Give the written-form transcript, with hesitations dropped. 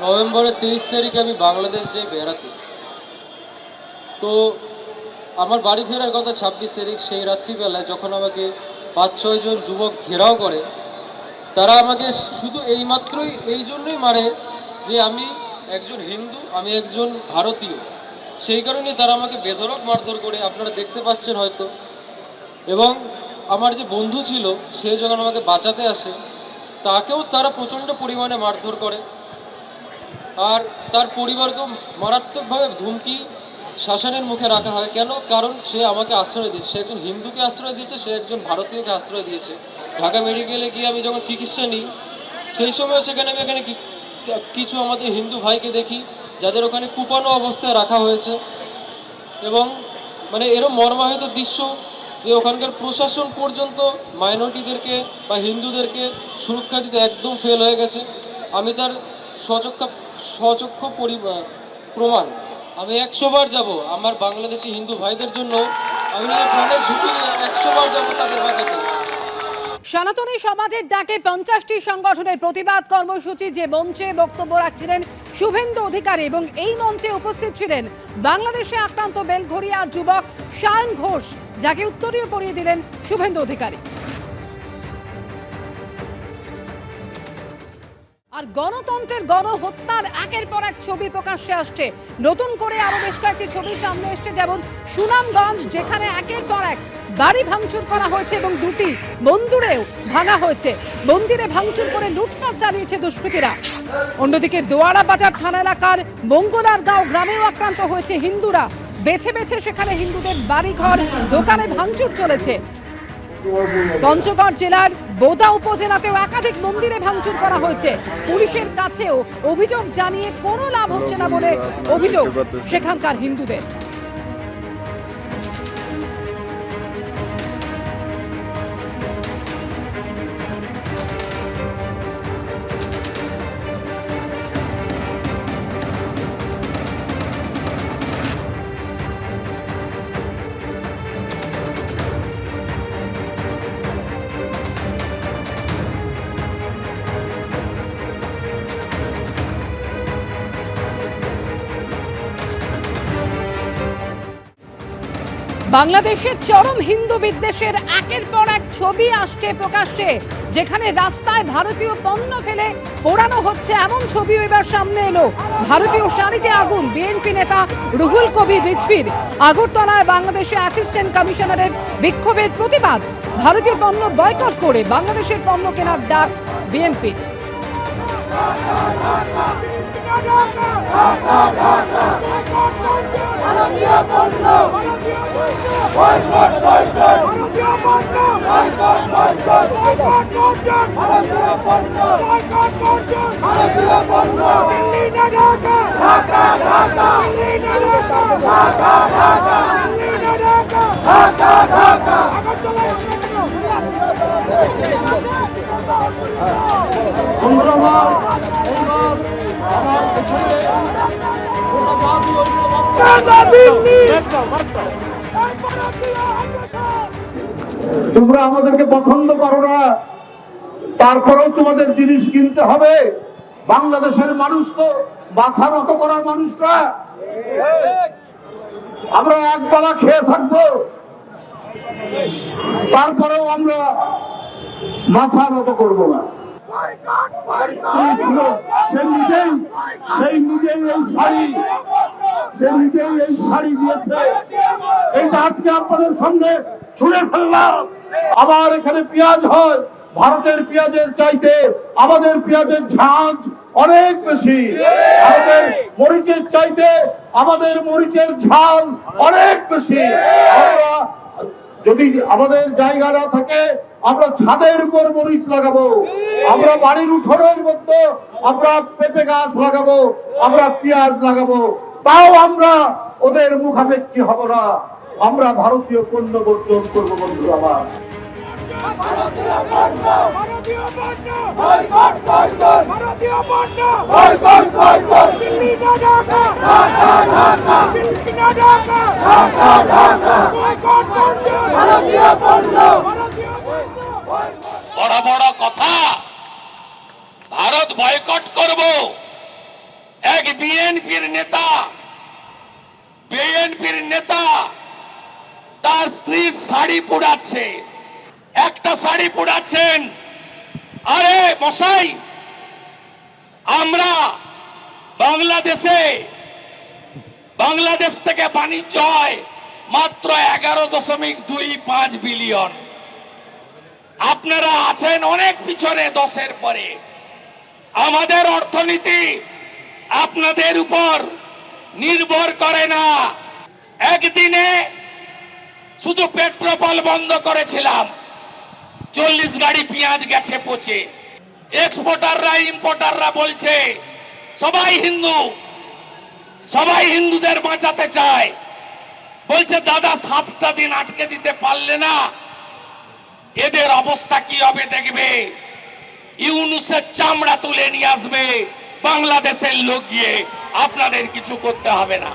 নভেম্বরের 23 তারিখে আমি বাংলাদেশ যাই বেড়াতে। তো আমার বাড়ি ফেরার কথা 26 তারিখ। সেই রাত্রিবেলায় যখন আমাকে 5-6 জন যুবক ঘেরাও করে, তারা আমাকে শুধু এইমাত্রই এই জন্যই মারে যে আমি একজন হিন্দু, আমি একজন ভারতীয়। সেই কারণে তারা আমাকে বেধড়ক মারধর করে, আপনারা দেখতে পাচ্ছেন হয়তো। এবং আমার যে বন্ধু ছিল, সে যখন আমাকে বাঁচাতে আসে, তাকেও তারা প্রচণ্ড পরিমাণে মারধর করে। আর তার পরিবারকেও মারাত্মকভাবে ধমকি শাসনের মুখে রাখা হয়। কেন? কারণ সে আমাকে আশ্রয় দিচ্ছে, সে একজন হিন্দুকে আশ্রয় দিয়েছে, সে একজন ভারতীয়কে আশ্রয় দিয়েছে। ঢাকা মেডিকেলে গিয়ে আমি যখন চিকিৎসা নিই, সেই সময় সেখানে আমি কিছু আমাদের হিন্দু ভাইকে দেখি যাদের ওখানে কুপানো অবস্থায় রাখা হয়েছে। এবং মানে এরম মর্মাহত দৃশ্য যে ওখানকার প্রশাসন পর্যন্ত মাইনরিটিদেরকে বা হিন্দুদেরকে সুরক্ষা দিতে একদম ফেল হয়ে গেছে। আমি তার সচক্ষ প্রমাণ। আমি 100 বার যাব আমার বাংলাদেশি হিন্দু ভাইদের জন্য। আমি নিজের প্রাণের ঝুঁকি নিয়ে 100 বার যাব তাদের বাঁচাতে। সনাতনী সমাজের ডাকে 50টি সংগঠনের প্রতিবাদ কর্মসূচি, যে মঞ্চে বক্তব্য রাখছিলেন শুভেন্দু অধিকারী, এবং এই মঞ্চে উপস্থিত ছিলেন বাংলাদেশে আক্রান্ত বেলঘরিয়া যুবক সায়ন ঘোষ, যাকে উত্তরীয় পরিয়ে দিলেন শুভেন্দু অধিকারী। আর গণতন্ত্রের গণহত্যার একের পর এক ছবি প্রকাশ্যে আসছে। নতুন করে আরো বেশ কয়েকটি ছবি সামনে এসছে, যেমন সুনামগঞ্জ, যেখানে একের পর এক বাড়ি ভাঙচুর করা হয়েছে এবং দুটি মন্দিরেও ভাঙা হয়েছে। মন্দিরে ভাঙচুর করে লুটপাট চালিয়েছে দুষ্কৃতীরা। অন্যদিকে দোয়ারা বাজার থানা এলাকার মঙ্গলার গাঁও গ্রামেও আক্রান্ত হয়েছে হিন্দুরা। বেছে বেছে সেখানে হিন্দুদের বাড়িঘর, দোকানে ভাঙচুর চলেছে। পঞ্চগড় জেলার বোদা উপজেলাতেও একাধিক মন্দিরে ভাঙচুর করা হয়েছে। পুলিশের কাছেও অভিযোগ জানিয়ে কোনো লাভ হচ্ছে না বলে অভিযোগ সেখানকার হিন্দুদের। বাংলাদেশের চরম হিন্দু বিদ্বেষের একের পর এক ছবি আসছে প্রকাশ্যে, যেখানে রাস্তায় ভারতীয় পণ্য ফেলে পোড়ানো হচ্ছে, এমন ছবিও এবার সামনে এলো। ভারতীয় শাড়িতে আগুন, বিএনপি নেতা রুহুল কবির রিজভির। আগরতলায় বাংলাদেশে অ্যাসিস্ট্যান্ট কমিশনারের বিক্ষোভের প্রতিবাদ। ভারতীয় পণ্য বয়কট করে বাংলাদেশের পণ্য কেনার ডাক বিএনপির। তোমরা আমাদেরকে পছন্দ করো না, তারপরেও তোমাদের জিনিস কিনতে হবে। বাংলাদেশের মানুষ তো মাথা নত করার মানুষরা। আমরা একবেলা খেয়ে থাকবো, তারপরেও আমরা মাথা নত করবো না। সেই নিজেই এই শাড়ি দিয়েছে, এইটা আজকে আপনাদের সামনে ছুঁড়ে ফেললাম। আবার এখানে পেঁয়াজ হয়, ভারতের পেঁয়াজের চাইতে আমাদের পেঁয়াজের ঝাঁজ অনেক বেশি। ভারতের মরিচের চাইতে আমাদের মরিচের ঝাল অনেক বেশি। আমরা যদি আমাদের জায়গা না থাকে, আমরা ছাদের উপর মরিচ লাগাবো, আমরা বাড়ির উঠোনের মধ্যে আমরা পেঁপে গাছ লাগাবো, আমরা পেঁয়াজ লাগাবো, তাও আমরা ওদের মুখাপেক্ষী হব না। আমরা ভারতীয় পণ্য বর্জন করবো। বন্ধু আমার, বড় বড় কথা, ভারত বয়কট করব, বিএনপির নেতা তার স্ত্রীর শাড়ি পোড়াচ্ছে, একটা শাড়ি পোড়াচ্ছেন। আরে মশাই, আমরা বাংলাদেশ থেকে বাণিজ্য হয় মাত্র 11.25 বিলিয়ন। আপনারা আছেন অনেক পিছনে, 10-এর পরে। আমাদের অর্থনীতি আপনাদের উপর নির্ভর করে না। একদিনে শুধু পেট্রোল বন্ধ করেছিলাম, 40 গাড়ি পেঁয়াজ গেছে পচে। এক্সপোর্টাররা ইম্পোর্টাররা বলছে সবাই হিন্দুদের বাঁচাতে চায়। বলছে দাদা 7টা দিন আটকে দিতে পারলে না, এদের অবস্থা কি হবে দেখবে। ইউনূসের চামড়া তুলে নিয়ে আসবে বাংলাদেশের লোক গিয়ে, আপনাদের কিছু করতে হবে না।